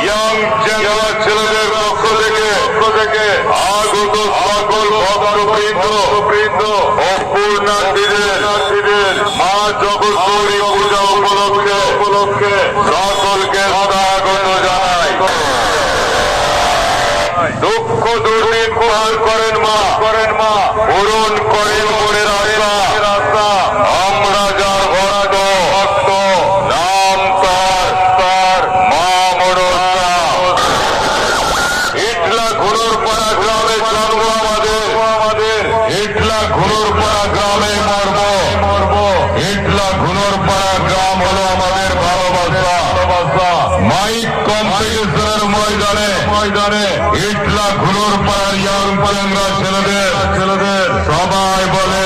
Young চ্যাংরা ছেলেদের পক্ষ থেকে আগত সকল ভক্তবৃন্দ ও পূর্ণার্থীদের মা জগৎগৌরী পূজা উপলক্ষে সকলকে স্বাগত জানাই। দুঃখ দুর্দিন পার করেন মা, পূরণ করেন মনের আশা। আমরা যার ভক্ত নাম তার মা মনসা। ইটলা ঘুনুরপাড়া গ্রামে জন্ম আমাদের, ইটলা ঘুনুরপাড়া গ্রামে মরব। ইটলা ঘুনুরপাড়া গ্রাম হলো আমাদের ভালোবাসা। মাইক কম্পিটিশনের ময়দানে ইটলা ঘুনুরপাড়ার ইয়াং চ্যাংরা ছেলেদের সবাই বলে